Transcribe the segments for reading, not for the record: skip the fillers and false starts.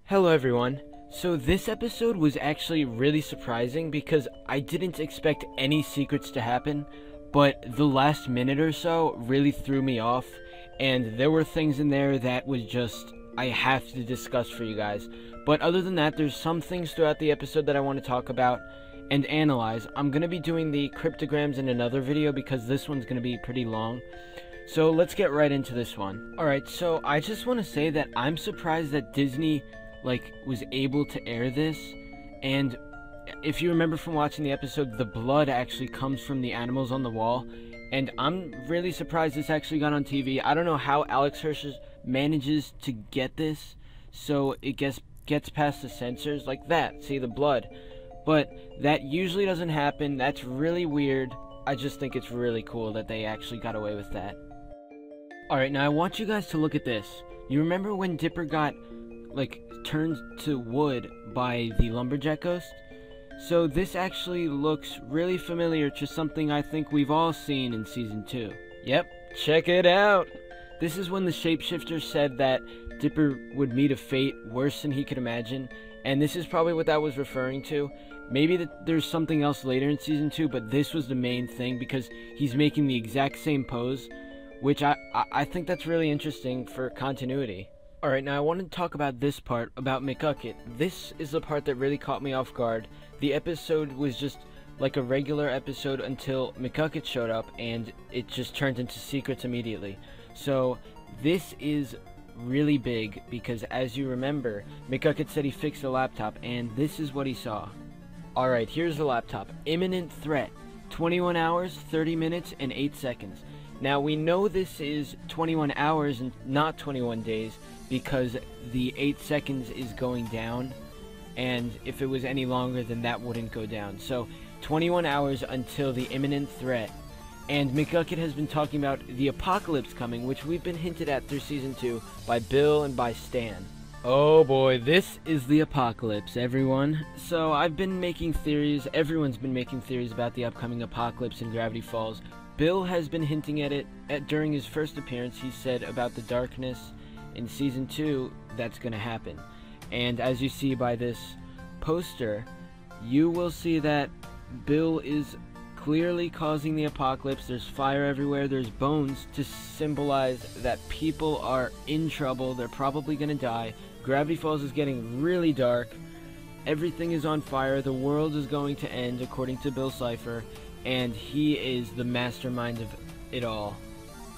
Hello everyone. So this episode was actually really surprising because I didn't expect any secrets to happen, but the last minute or so really threw me off, and there were things in there that was just, I have to discuss for you guys. But other than that, there's some things throughout the episode that I want to talk about and analyze. I'm going to be doing the cryptograms in another video because this one's going to be pretty long. So let's get right into this one. Alright, so I just want to say that I'm surprised that Disney was able to air this, and if you remember from watching the episode, the blood actually comes from the animals on the wall, and I'm really surprised this actually got on TV. I don't know how Alex Hirsch manages to get this so it gets past the censors like that. See the blood, but that usually doesn't happen. That's really weird. I just think it's really cool that they actually got away with that. Alright, now I want you guys to look at this. You remember when Dipper got turned to wood by the lumberjack ghost? So this actually looks really familiar to something I think we've all seen in season 2. Yep, check it out! This is when the shapeshifter said that Dipper would meet a fate worse than he could imagine, and this is probably what that was referring to. Maybe there's something else later in season 2, but this was the main thing because he's making the exact same pose, which I think that's really interesting for continuity. Alright, now I want to talk about this part, about McGucket. This is the part that really caught me off guard. The episode was just like a regular episode until McGucket showed up, and it just turned into secrets immediately. So, this is really big, because as you remember, McGucket said he fixed the laptop, and this is what he saw. Alright, here's the laptop. Imminent threat. 21 hours, 30 minutes, and 8 seconds. Now, we know this is 21 hours and not 21 days because the 8 seconds is going down, and if it was any longer, then that wouldn't go down. So, 21 hours until the imminent threat. And McGucket has been talking about the apocalypse coming, which we've been hinted at through Season 2 by Bill and by Stan. Oh boy, this is the apocalypse, everyone. So, I've been making theories, everyone's been making theories about the upcoming apocalypse in Gravity Falls. Bill has been hinting at it during his first appearance. He said about the darkness in Season 2 that's going to happen. And as you see by this poster, you will see that Bill is clearly causing the apocalypse. There's fire everywhere. There's bones to symbolize that people are in trouble. They're probably going to die. Gravity Falls is getting really dark. Everything is on fire. The world is going to end according to Bill Cipher. And he is the mastermind of it all.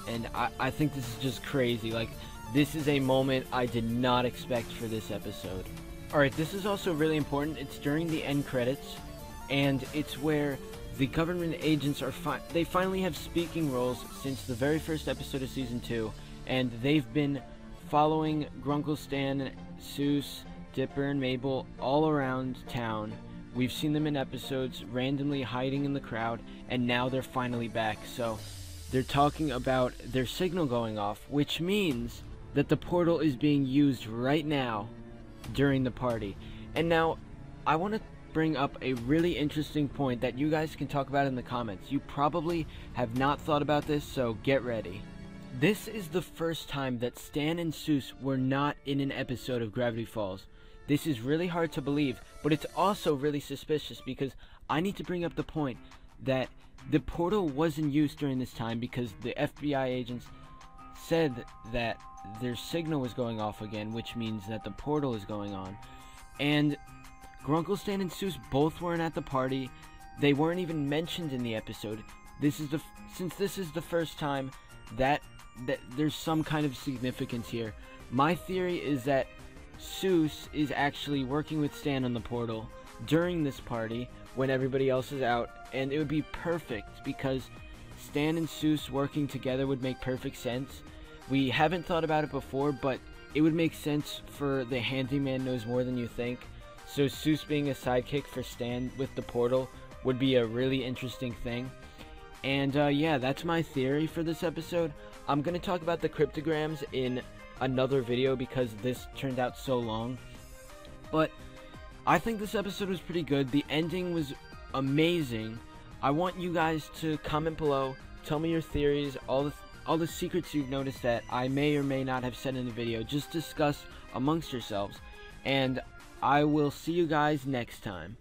And I think this is just crazy. This is a moment I did not expect for this episode. Alright, this is also really important. It's during the end credits, and it's where the government agents are they finally have speaking roles since the very first episode of Season 2, and they've been following Grunkle Stan, Soos, Dipper, and Mabel all around town. We've seen them in episodes, randomly hiding in the crowd, and now they're finally back. So, they're talking about their signal going off, which means that the portal is being used right now during the party. And now, I want to bring up a really interesting point that you guys can talk about in the comments. You probably have not thought about this, so get ready. This is the first time that Stan and Soos were not in an episode of Gravity Falls. This is really hard to believe, but it's also really suspicious because I need to bring up the point that the portal wasn't used during this time because the FBI agents said that their signal was going off again, which means that the portal is going on. And Grunkle Stan and Soos both weren't at the party. They weren't even mentioned in the episode. Since this is the first time that there's some kind of significance here. My theory is that Soos is actually working with Stan on the portal during this party when everybody else is out, and it would be perfect because Stan and Soos working together would make perfect sense. We haven't thought about it before, but it would make sense for the handyman knows more than you think. So Soos being a sidekick for Stan with the portal would be a really interesting thing. And yeah, that's my theory for this episode. I'm going to talk about the cryptograms in another video because this turned out so long, but I think this episode was pretty good. The ending was amazing. I want you guys to comment below, tell me your theories, all the secrets you've noticed that I may or may not have said in the video. Just discuss amongst yourselves. and I will see you guys next time.